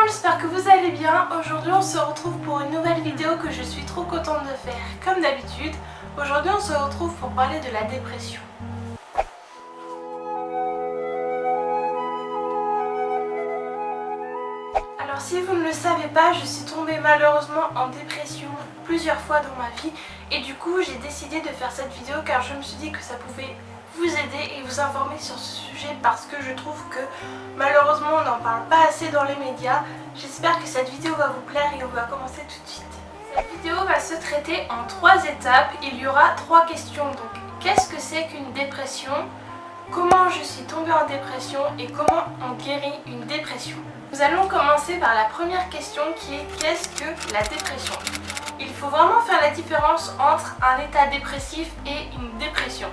monde, j'espère que vous allez bien. Aujourd'hui on se retrouve pour une nouvelle vidéo que je suis trop contente de faire comme d'habitude. Aujourd'hui on se retrouve pour parler de la dépression. Alors si vous ne le savez pas, je suis tombée malheureusement en dépression plusieurs fois dans ma vie. Et du coup j'ai décidé de faire cette vidéo car je me suis dit que ça pouvait vous aider et vous informer sur ce sujet parce que je trouve que malheureusement on n'en parle pas assez dans les médias. J'espère que cette vidéo va vous plaire et on va commencer tout de suite. Cette vidéo va se traiter en 3 étapes. Il y aura 3 questions. Donc qu'est-ce que c'est qu'une dépression? Comment je suis tombée en dépression et comment on guérit une dépression? Nous allons commencer par la première question qui est qu'est-ce que la dépression? Il faut vraiment faire la différence entre un état dépressif et une dépression.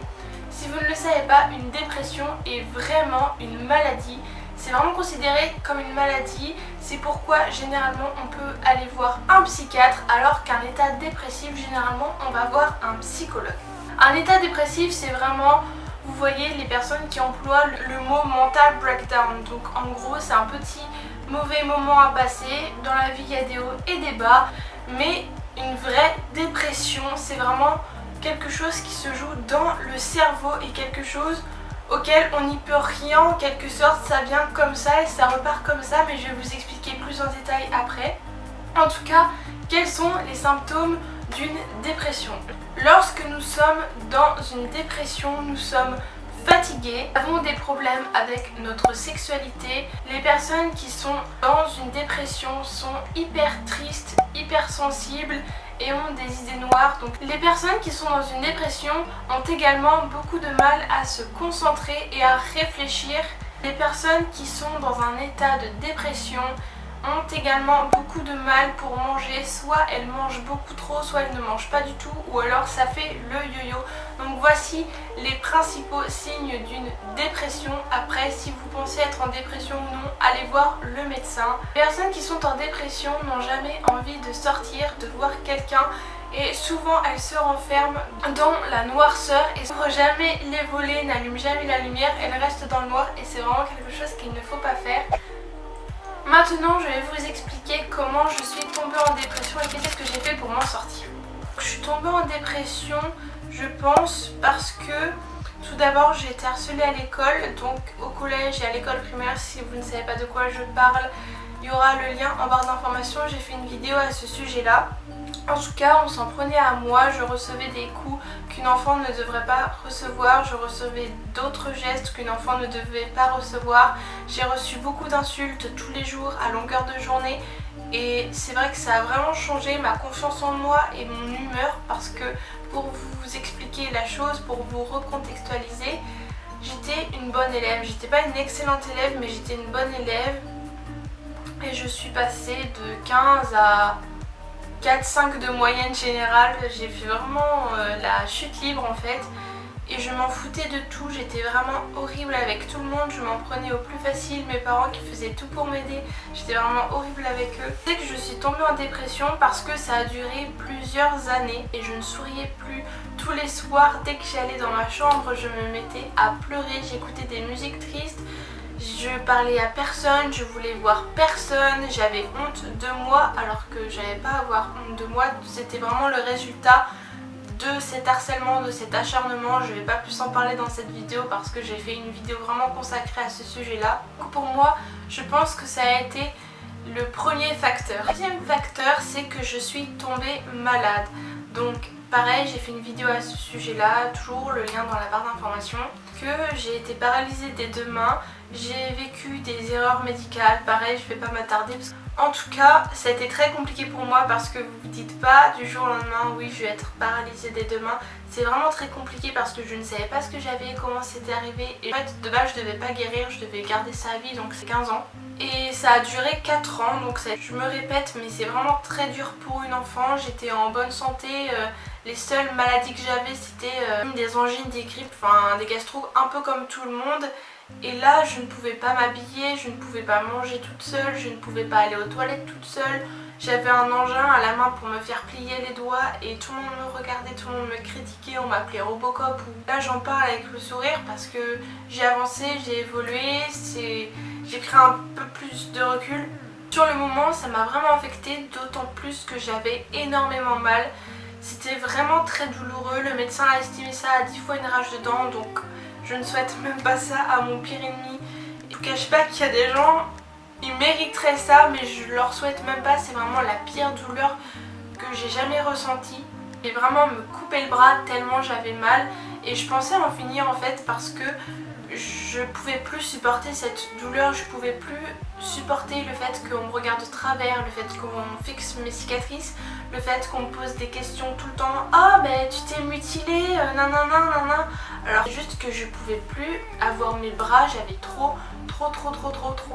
Si vous ne le savez pas, une dépression est vraiment une maladie. C'est vraiment considéré comme une maladie. C'est pourquoi généralement on peut aller voir un psychiatre alors qu'un état dépressif, généralement on va voir un psychologue. Un état dépressif, c'est vraiment, vous voyez, les personnes qui emploient le mot mental breakdown. Donc en gros c'est un petit mauvais moment à passer. Dans la vie il y a des hauts et des bas. Mais une vraie dépression, c'est vraiment quelque chose qui se joue dans le cerveau et quelque chose auquel on n'y peut rien en quelque sorte. Ça vient comme ça et ça repart comme ça, mais je vais vous expliquer plus en détail après. En tout cas, quels sont les symptômes d'une dépression? Lorsque nous sommes dans une dépression, nous sommes fatigués, nous avons des problèmes avec notre sexualité. Les personnes qui sont dans une dépression sont hyper tristes, hyper sensibles et ont des idées noires. Donc les personnes qui sont dans une dépression ont également beaucoup de mal à se concentrer et à réfléchir. Les personnes qui sont dans un état de dépression ont également beaucoup de mal pour manger, soit elles mangent beaucoup trop, soit elles ne mangent pas du tout, ou alors ça fait le yo-yo. Donc voici les principaux signes d'une dépression. Après, si vous pensez être en dépression ou non, allez voir le médecin. Les personnes qui sont en dépression n'ont jamais envie de sortir, de voir quelqu'un, et souvent elles se renferment dans la noirceur et n'ouvrent jamais les volets, n'allument jamais la lumière, elles restent dans le noir et c'est vraiment quelque chose qu'il ne faut pas faire. Maintenant, je vais vous expliquer comment je suis tombée en dépression et qu'est-ce que j'ai fait pour m'en sortir. Je suis tombée en dépression, je pense, parce que tout d'abord j'ai été harcelée à l'école, donc au collège et à l'école primaire. Si vous ne savez pas de quoi je parle, il y aura le lien en barre d'informations. J'ai fait une vidéo à ce sujet-là. En tout cas, on s'en prenait à moi, je recevais des coups qu'une enfant ne devrait pas recevoir, je recevais d'autres gestes qu'une enfant ne devait pas recevoir. J'ai reçu beaucoup d'insultes tous les jours à longueur de journée et c'est vrai que ça a vraiment changé ma confiance en moi et mon humeur parce que pour vous expliquer la chose, pour vous recontextualiser, j'étais une bonne élève. J'étais pas une excellente élève mais j'étais une bonne élève et je suis passée de 15 à 4-5 de moyenne générale. J'ai fait vraiment la chute libre en fait et je m'en foutais de tout. J'étais vraiment horrible avec tout le monde, je m'en prenais au plus facile. Mes parents qui faisaient tout pour m'aider, j'étais vraiment horrible avec eux. Je sais que je suis tombée en dépression parce que ça a duré plusieurs années et je ne souriais plus. Tous les soirs, dès que j'allais dans ma chambre, je me mettais à pleurer, j'écoutais des musiques tristes. Je parlais à personne, je voulais voir personne, j'avais honte de moi alors que j'avais pas à avoir honte de moi. C'était vraiment le résultat de cet harcèlement, de cet acharnement. Je vais pas plus en parler dans cette vidéo parce que j'ai fait une vidéo vraiment consacrée à ce sujet-là. Pour moi, je pense que ça a été le premier facteur. Le deuxième facteur, c'est que je suis tombée malade. Donc pareil, j'ai fait une vidéo à ce sujet-là, toujours le lien dans la barre d'informations, que j'ai été paralysée des 2 mains, j'ai vécu des erreurs médicales, pareil, je vais pas m'attarder. En tout cas, ça a été très compliqué pour moi parce que vous vous dites pas du jour au lendemain, oui, je vais être paralysée des 2 mains. C'est vraiment très compliqué parce que je ne savais pas ce que j'avais, comment c'était arrivé. Et en fait, de base, je devais pas guérir, je devais garder sa vie, donc c'est 15 ans. Et ça a duré 4 ans, donc je me répète, mais c'est vraiment très dur pour une enfant. J'étais en bonne santé, les seules maladies que j'avais c'était des angines, des grippes, enfin des gastro, un peu comme tout le monde. Et là, je ne pouvais pas m'habiller, je ne pouvais pas manger toute seule, je ne pouvais pas aller aux toilettes toute seule. J'avais un engin à la main pour me faire plier les doigts et tout le monde me regardait, tout le monde me critiquait, on m'appelait Robocop. Là, j'en parle avec le sourire parce que j'ai avancé, j'ai évolué, j'ai pris un peu plus de recul. Sur le moment, ça m'a vraiment affectée, d'autant plus que j'avais énormément mal. C'était vraiment très douloureux, le médecin a estimé ça à 10 fois une rage de dents, donc je ne souhaite même pas ça à mon pire ennemi. Je vous cache pas qu'il y a des gens, ils mériteraient ça, mais je leur souhaite même pas, c'est vraiment la pire douleur que j'ai jamais ressentie. J'ai vraiment me coupé le bras tellement j'avais mal et je pensais en finir en fait parce que je pouvais plus supporter cette douleur, je pouvais plus supporter le fait qu'on me regarde de travers, le fait qu'on fixe mes cicatrices, le fait qu'on me pose des questions tout le temps. Ah ben tu t'es mutilé, nanana. Alors c'est juste que je pouvais plus avoir mes bras, j'avais trop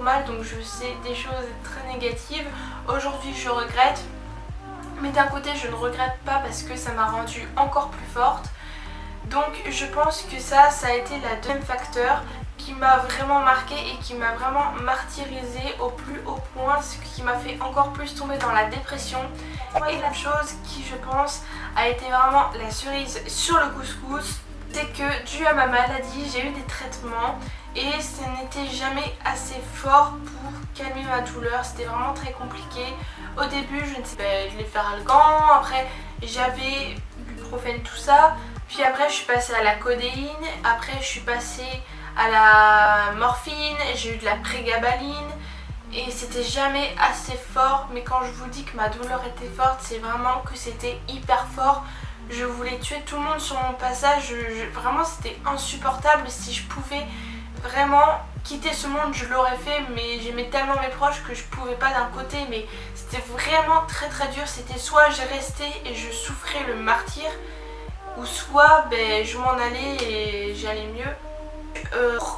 mal, donc je sais des choses très négatives. Aujourd'hui je regrette, mais d'un côté je ne regrette pas parce que ça m'a rendue encore plus forte. Donc je pense que ça a été le deuxième facteur qui m'a vraiment marqué et qui m'a vraiment martyrisée au plus haut point, ce qui m'a fait encore plus tomber dans la dépression. Et la chose qui je pense a été vraiment la cerise sur le couscous, c'est que dû à ma maladie j'ai eu des traitements et ce n'était jamais assez fort pour calmer ma douleur, c'était vraiment très compliqué. Au début je ne sais pas, je l'ai fait Algan, après j'avais l'ibuprofène, tout ça. Puis après je suis passée à la codéine, après je suis passée à la morphine, j'ai eu de la prégabaline et c'était jamais assez fort. Mais quand je vous dis que ma douleur était forte, c'est vraiment que c'était hyper fort. Je voulais tuer tout le monde sur mon passage, vraiment c'était insupportable. Si je pouvais vraiment quitter ce monde je l'aurais fait, mais j'aimais tellement mes proches que je pouvais pas d'un côté. Mais c'était vraiment très dur, c'était soit je restais et je souffrais le martyre, ou soit je m'en allais et j'allais mieux.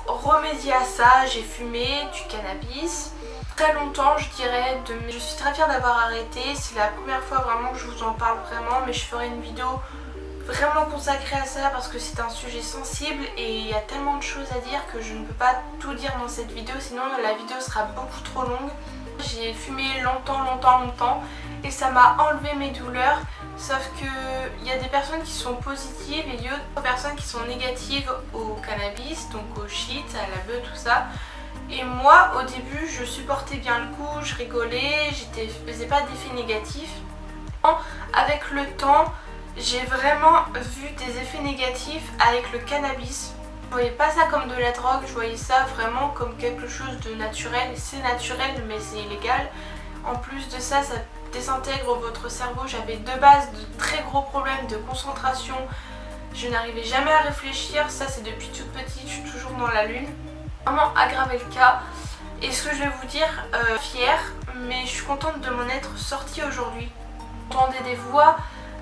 Remédier à ça, j'ai fumé du cannabis très longtemps, je dirais. Je suis très fière d'avoir arrêté, c'est la première fois vraiment que je vous en parle vraiment, mais je ferai une vidéo vraiment consacrée à ça parce que c'est un sujet sensible et il y a tellement de choses à dire que je ne peux pas tout dire dans cette vidéo, sinon la vidéo sera beaucoup trop longue. J'ai fumé longtemps et ça m'a enlevé mes douleurs, sauf que il y a des personnes qui sont positives et il y a d'autres personnes qui sont négatives au cannabis, donc au shit, à la beuh, tout ça. Et moi au début je supportais bien le coup, je rigolais, je faisais pas d'effets négatifs. Avec le temps j'ai vraiment vu des effets négatifs avec le cannabis. Je voyais pas ça comme de la drogue, je voyais ça vraiment comme quelque chose de naturel. C'est naturel mais c'est illégal. En plus de ça, ça désintègre votre cerveau. J'avais de base de très gros problèmes de concentration. Je n'arrivais jamais à réfléchir, ça c'est depuis toute petite, je suis toujours dans la lune. Vraiment aggravé le cas. Et ce que je vais vous dire, fière, mais je suis contente de m'en être sortie aujourd'hui. J'entendais des voix,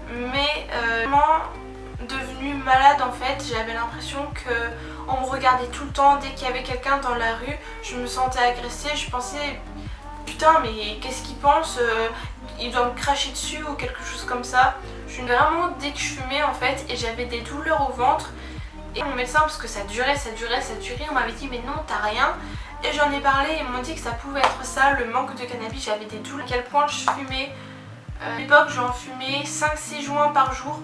mais vraiment devenue malade en fait. J'avais l'impression qu'on me regardait tout le temps. Dès qu'il y avait quelqu'un dans la rue, je me sentais agressée. Je pensais putain mais qu'est-ce qu'il pense, il doit me cracher dessus ou quelque chose comme ça. Je suis vraiment, dès que je fumais en fait, et j'avais des douleurs au ventre. Et mon médecin, parce que ça durait, on m'avait dit mais non t'as rien. Et j'en ai parlé et ils m'ont dit que ça pouvait être ça, le manque de cannabis. J'avais des douleurs, à quel point je fumais. À l'époque j'en fumais 5-6 joints par jour.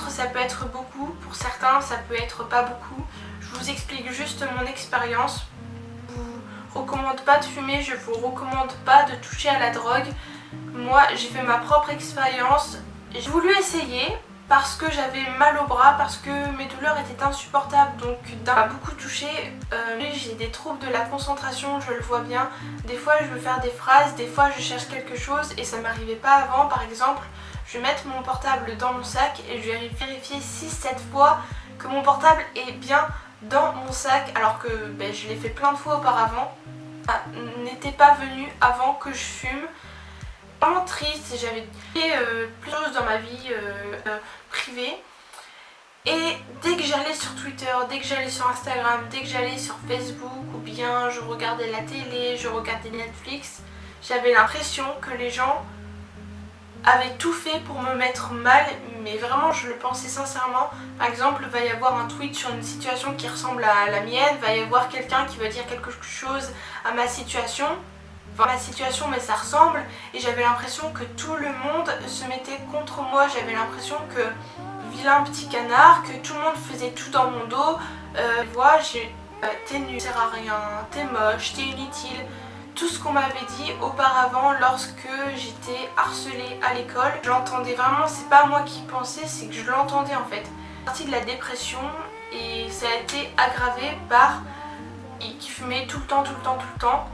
Ça peut être beaucoup, pour certains ça peut être pas beaucoup. Je vous explique juste mon expérience. Je vous recommande pas de fumer, je vous recommande pas de toucher à la drogue. Moi j'ai fait ma propre expérience. J'ai voulu essayer parce que j'avais mal au bras, parce que mes douleurs étaient insupportables, donc ça m'a beaucoup touchée. J'ai des troubles de la concentration, je le vois bien. Des fois je veux faire des phrases, des fois je cherche quelque chose et ça m'arrivait pas avant. Par exemple, je vais mettre mon portable dans mon sac et je vais vérifier 6-7 fois que mon portable est bien dans mon sac, alors que je l'ai fait plein de fois auparavant. Ça n'était pas venu avant que je fume. Vraiment triste, j'avais fait plusieurs choses dans ma vie privée. Et dès que j'allais sur Twitter, dès que j'allais sur Instagram, dès que j'allais sur Facebook, ou bien je regardais la télé, je regardais Netflix, j'avais l'impression que les gens avaient tout fait pour me mettre mal, mais vraiment je le pensais sincèrement. Par exemple, va y avoir un tweet sur une situation qui ressemble à la mienne, va y avoir quelqu'un qui va dire quelque chose à ma situation. Mais ça ressemble, et j'avais l'impression que tout le monde se mettait contre moi. J'avais l'impression que vilain petit canard, que tout le monde faisait tout dans mon dos. T'es nul, tu sers à rien, t'es moche, t'es inutile. tout ce qu'on m'avait dit auparavant lorsque j'étais harcelée à l'école. Je l'entendais vraiment, c'est pas moi qui pensais, c'est que je l'entendais en fait. Partie de la dépression et ça a été aggravé par qui fumait tout le temps.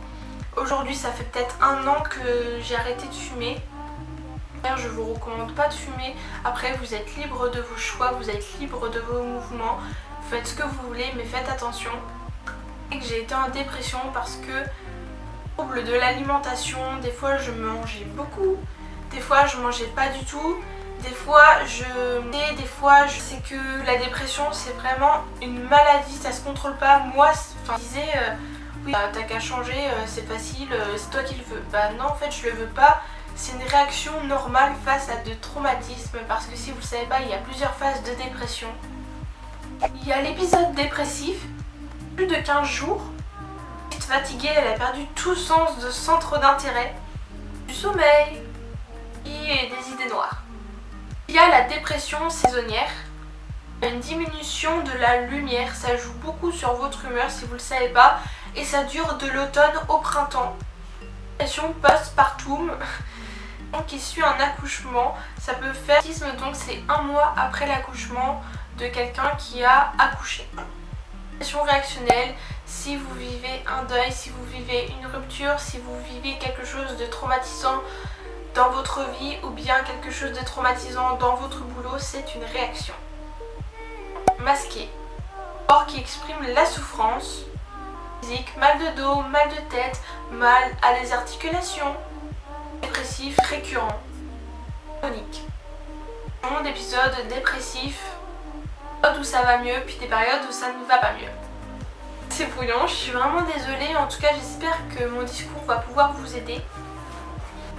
Aujourd'hui ça fait peut-être 1 an que j'ai arrêté de fumer. Je vous recommande pas de fumer. Après vous êtes libre de vos choix, vous êtes libre de vos mouvements. Faites ce que vous voulez mais faites attention. Et que j'ai été en dépression parce que trouble de l'alimentation, des fois je mangeais beaucoup, des fois je mangeais pas du tout, des fois je sais que la dépression c'est vraiment une maladie, ça se contrôle pas. Moi je disais oui t'as qu'à changer, c'est facile, c'est toi qui le veux. Bah non en fait je le veux pas, c'est une réaction normale face à de traumatismes parce que si vous le savez pas il y a plusieurs phases de dépression. Il y a l'épisode dépressif, plus de 15 jours. Fatiguée, elle a perdu tout sens de centre d'intérêt, du sommeil et des idées noires. Il y a la dépression saisonnière, une diminution de la lumière, ça joue beaucoup sur votre humeur si vous ne le savez pas et ça dure de l'automne au printemps. Dépression postpartum, qui suit un accouchement, ça peut faire donc c'est 1 mois après l'accouchement de quelqu'un qui a accouché. Dépression réactionnelle, si vous vivez un deuil, si vous vivez une rupture, si vous vivez quelque chose de traumatisant dans votre vie ou bien quelque chose de traumatisant dans votre boulot, c'est une réaction. Masqué, corps qui exprime la souffrance physique, mal de dos, mal de tête, mal à les articulations, dépressif récurrent, chronique. D'épisodes dépressifs, où ça va mieux, puis des périodes où ça ne va pas mieux. C'est brouillon, je suis vraiment désolée, en tout cas j'espère que mon discours va pouvoir vous aider.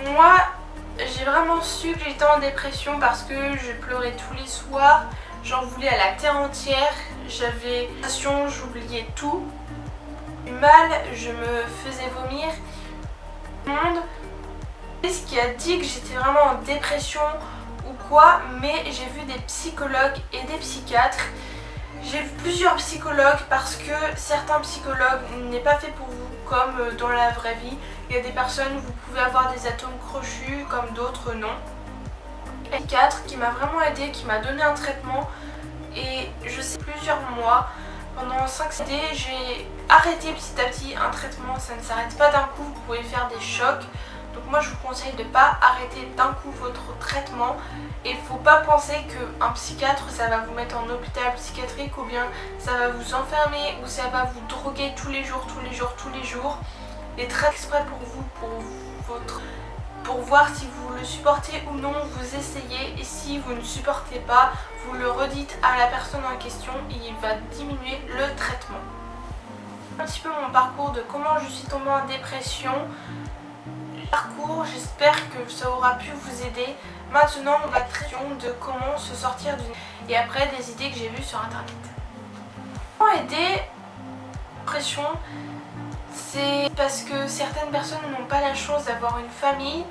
Moi, j'ai vraiment su que j'étais en dépression parce que je pleurais tous les soirs, j'en voulais à la terre entière, j'avais l'impression, j'oubliais tout. Du mal, je me faisais vomir. Le monde, ce qui a dit que j'étais vraiment en dépression ou quoi, mais j'ai vu des psychologues et des psychiatres. J'ai vu plusieurs psychologues parce que certains psychologues n'est pas fait pour vous comme dans la vraie vie. Il y a des personnes où vous pouvez avoir des atomes crochus comme d'autres non. Un psychiatre qui m'a vraiment aidé, qui m'a donné un traitement et je sais plusieurs mois. Pendant 5 années, j'ai arrêté petit à petit un traitement, ça ne s'arrête pas d'un coup, vous pouvez faire des chocs. Donc moi je vous conseille de ne pas arrêter d'un coup votre traitement. Et il ne faut pas penser qu'un psychiatre ça va vous mettre en hôpital psychiatrique ou bien ça va vous enfermer ou ça va vous droguer tous les jours. Les traits exprès pour vous, pour voir si vous le supportez ou non, vous essayez et si vous ne supportez pas, vous le redites à la personne en question et il va diminuer le traitement. Un petit peu mon parcours de comment je suis tombée en dépression. J'espère que ça aura pu vous aider. Maintenant on va traiter de comment se sortir d'une et après des idées que j'ai vues sur internet. Comment aider la dépression? C'est parce que certaines personnes n'ont pas la chance d'avoir une famille,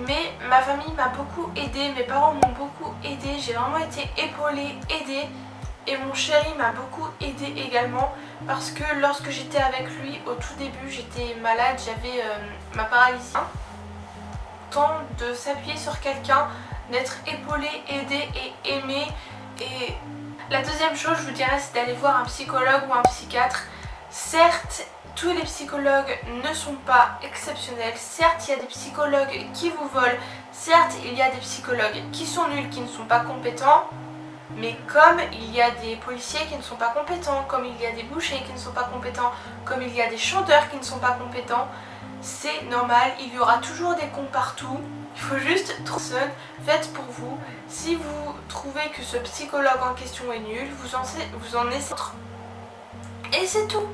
mais ma famille m'a beaucoup aidée, mes parents m'ont beaucoup aidée, j'ai vraiment été épaulée, aidée. Et mon chéri m'a beaucoup aidée également parce que lorsque j'étais avec lui au tout début j'étais malade, j'avais ma paralysie. Temps de s'appuyer sur quelqu'un, d'être épaulé, aidé et aimé. Et la deuxième chose je vous dirais c'est d'aller voir un psychologue ou un psychiatre. Certes tous les psychologues ne sont pas exceptionnels, certes il y a des psychologues qui vous volent, certes il y a des psychologues qui sont nuls, qui ne sont pas compétents. Mais comme il y a des policiers qui ne sont pas compétents, comme il y a des bouchers qui ne sont pas compétents, comme il y a des chanteurs qui ne sont pas compétents, c'est normal, il y aura toujours des cons partout. Il faut juste trouver faites pour vous. Si vous trouvez que ce psychologue en question est nul, vous en essayez autre. Et c'est tout.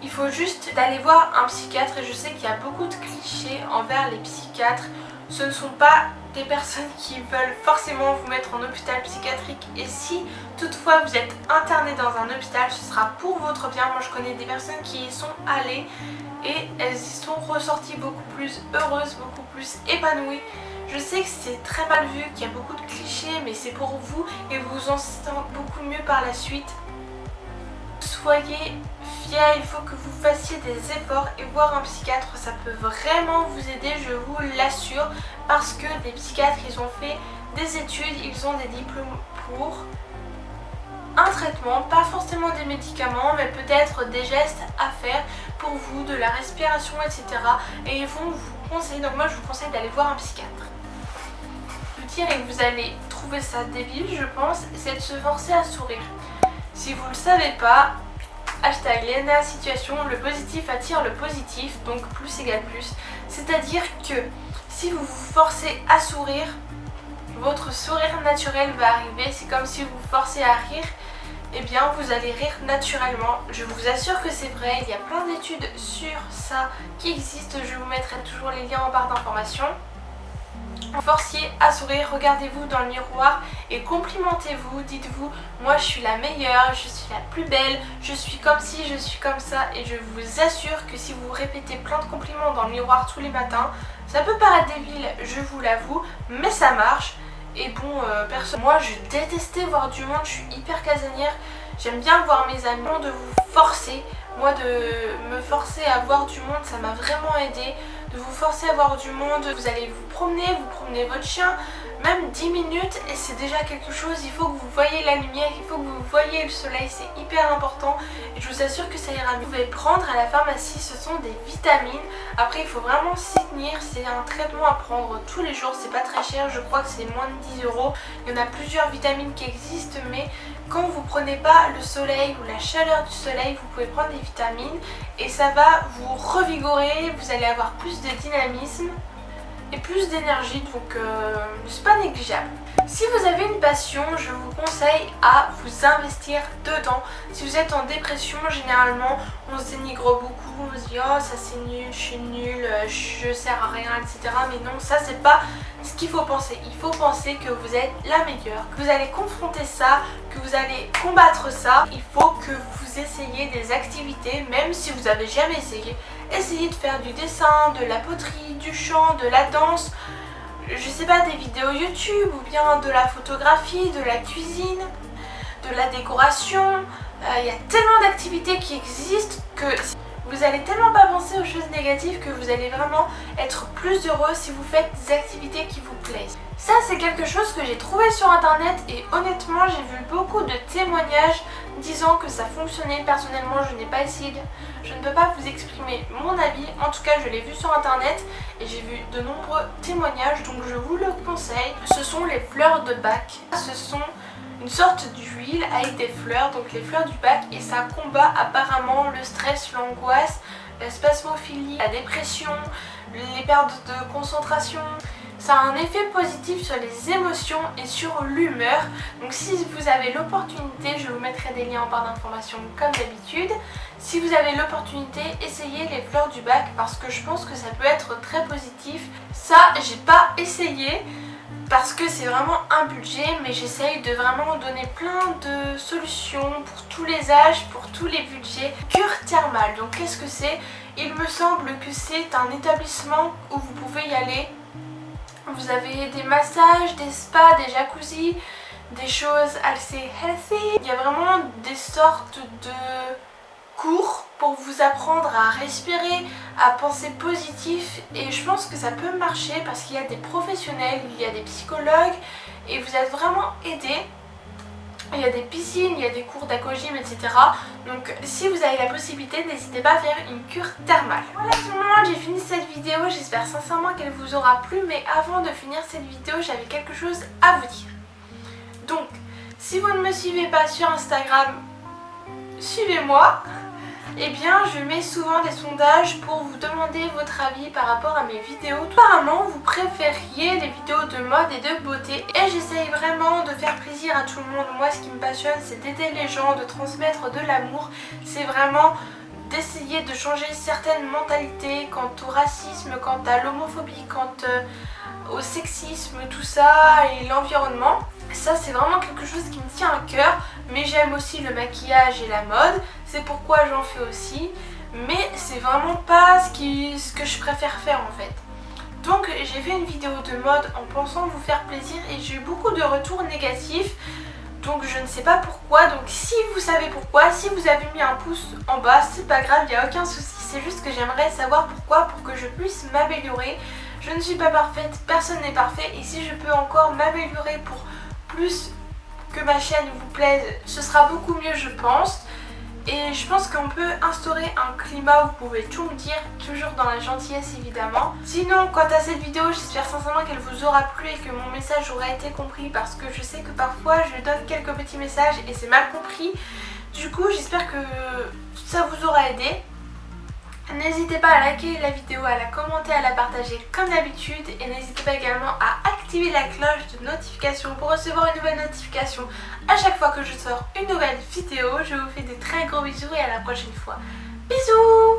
Il faut juste aller voir un psychiatre et je sais qu'il y a beaucoup de clichés envers les psychiatres. Ce ne sont pas des personnes qui veulent forcément vous mettre en hôpital psychiatrique et si toutefois vous êtes interné dans un hôpital, ce sera pour votre bien. Moi je connais des personnes qui y sont allées et elles y sont ressorties beaucoup plus heureuses, beaucoup plus épanouies. Je sais que c'est très mal vu, qu'il y a beaucoup de clichés mais c'est pour vous et vous en sentez beaucoup mieux par la suite. soyez fiers, il faut que vous fassiez des efforts et voir un psychiatre, ça peut vraiment vous aider, je vous l'assure, parce que les psychiatres, ils ont fait des études, ils ont des diplômes pour un traitement, pas forcément des médicaments, mais peut-être des gestes à faire pour vous, de la respiration, etc. Et ils vont vous conseiller, donc moi je vous conseille d'aller voir un psychiatre. Je veux dire, et vous allez trouver ça débile, je pense, c'est de se forcer à sourire. Si vous ne le savez pas, hashtag Léna Situation, le positif attire le positif, donc plus égale plus. C'est-à-dire que si vous vous forcez à sourire, votre sourire naturel va arriver. C'est comme si vous vous forcez à rire, et bien vous allez rire naturellement. Je vous assure que c'est vrai, il y a plein d'études sur ça qui existent, je vous mettrai toujours les liens en barre d'informations. Forciez à sourire, regardez-vous dans le miroir et complimentez-vous, dites-vous moi je suis la meilleure, je suis la plus belle, je suis comme ci, je suis comme ça, et je vous assure que si vous répétez plein de compliments dans le miroir tous les matins, ça peut paraître débile, je vous l'avoue, mais ça marche. Et bon, moi je détestais voir du monde, je suis hyper casanière, j'aime bien voir mes amis, de vous forcer, moi de me forcer à voir du monde, ça m'a vraiment aidé, de vous forcer à voir du monde, vous allez vous promenez votre chien, même 10 minutes et c'est déjà quelque chose, il faut que vous voyez la lumière, il faut que vous voyez le soleil, c'est hyper important et je vous assure que ça ira mieux. Vous pouvez prendre à la pharmacie, ce sont des vitamines, après il faut vraiment s'y tenir, c'est un traitement à prendre tous les jours, c'est pas très cher, je crois que c'est moins de 10 €, il y en a plusieurs vitamines qui existent, mais quand vous prenez pas le soleil ou la chaleur du soleil, vous pouvez prendre des vitamines et ça va vous revigorer, vous allez avoir plus de dynamisme et plus d'énergie, donc c'est pas négligeable. Si vous avez une passion, je vous conseille à vous investir dedans. Si vous êtes en dépression, généralement on se dénigre beaucoup, on se dit oh ça c'est nul, je suis nulle, je sers à rien, etc. Mais non, ça c'est pas ce qu'il faut penser. Il faut penser que vous êtes la meilleure, que vous allez confronter ça, que vous allez combattre ça. Il faut que vous essayiez des activités, même si vous n'avez jamais essayé. Essayez de faire du dessin, de la poterie, du chant, de la danse, je sais pas, des vidéos YouTube ou bien de la photographie, de la cuisine, de la décoration. Il y a tellement d'activités qui existent que vous allez tellement pas penser aux choses négatives que vous allez vraiment être plus heureux si vous faites des activités qui vous plaisent. Ça c'est quelque chose que j'ai trouvé sur internet et honnêtement j'ai vu beaucoup de témoignages disant que ça fonctionnait. Personnellement je n'ai pas essayé, je ne peux pas vous exprimer mon avis, en tout cas je l'ai vu sur internet et j'ai vu de nombreux témoignages, donc je vous le conseille. Ce sont les fleurs de Bach, ce sont une sorte d'huile avec des fleurs, donc les fleurs du Bach, et ça combat apparemment le stress, l'angoisse, la spasmophilie, la dépression, les pertes de concentration. Ça a un effet positif sur les émotions et sur l'humeur. Donc si vous avez l'opportunité, je vous mettrai des liens en barre d'informations comme d'habitude. Si vous avez l'opportunité, essayez les fleurs du Bach parce que je pense que ça peut être très positif. Ça, j'ai pas essayé parce que c'est vraiment un budget, mais j'essaye de vraiment donner plein de solutions pour tous les âges, pour tous les budgets. Cure thermale, donc qu'est-ce que c'est? Il me semble que c'est un établissement où vous pouvez y aller. Vous avez des massages, des spas, des jacuzzis, des choses assez healthy. Il y a vraiment des sortes de cours pour vous apprendre à respirer, à penser positif, et je pense que ça peut marcher parce qu'il y a des professionnels, il y a des psychologues et vous êtes vraiment aidés. Il y a des piscines, il y a des cours d'aquagym, etc. Donc si vous avez la possibilité, n'hésitez pas à faire une cure thermale. Voilà, pour le moment j'ai fini cette vidéo, j'espère sincèrement qu'elle vous aura plu, mais avant de finir cette vidéo, j'avais quelque chose à vous dire. Donc, si vous ne me suivez pas sur Instagram, suivez-moi. Eh bien, je mets souvent des sondages pour vous demander votre avis par rapport à mes vidéos. Apparemment, vous préfériez les vidéos de mode et de beauté et j'essaye vraiment de faire plaisir à tout le monde. Moi, ce qui me passionne, c'est d'aider les gens, de transmettre de l'amour. C'est vraiment d'essayer de changer certaines mentalités quant au racisme, quant à l'homophobie, quant au sexisme, tout ça et l'environnement. Ça c'est vraiment quelque chose qui me tient à cœur, mais j'aime aussi le maquillage et la mode, c'est pourquoi j'en fais aussi, mais c'est vraiment pas ce que je préfère faire en fait. Donc j'ai fait une vidéo de mode en pensant vous faire plaisir et j'ai eu beaucoup de retours négatifs. Donc je ne sais pas pourquoi, donc si vous savez pourquoi, si vous avez mis un pouce en bas, c'est pas grave, il n'y a aucun souci, c'est juste que j'aimerais savoir pourquoi pour que je puisse m'améliorer. Je ne suis pas parfaite, personne n'est parfait et si je peux encore m'améliorer pour plus que ma chaîne vous plaise, ce sera beaucoup mieux je pense. Et je pense qu'on peut instaurer un climat où vous pouvez tout me dire, toujours dans la gentillesse évidemment. Sinon, quant à cette vidéo, j'espère sincèrement qu'elle vous aura plu et que mon message aura été compris parce que je sais que parfois je donne quelques petits messages et c'est mal compris. Du coup, j'espère que ça vous aura aidé. N'hésitez pas à liker la vidéo, à la commenter, à la partager comme d'habitude et n'hésitez pas également à activer la cloche de notification pour recevoir une nouvelle notification à chaque fois que je sors une nouvelle vidéo. Je vous fais de très gros bisous et à la prochaine fois. Bisous!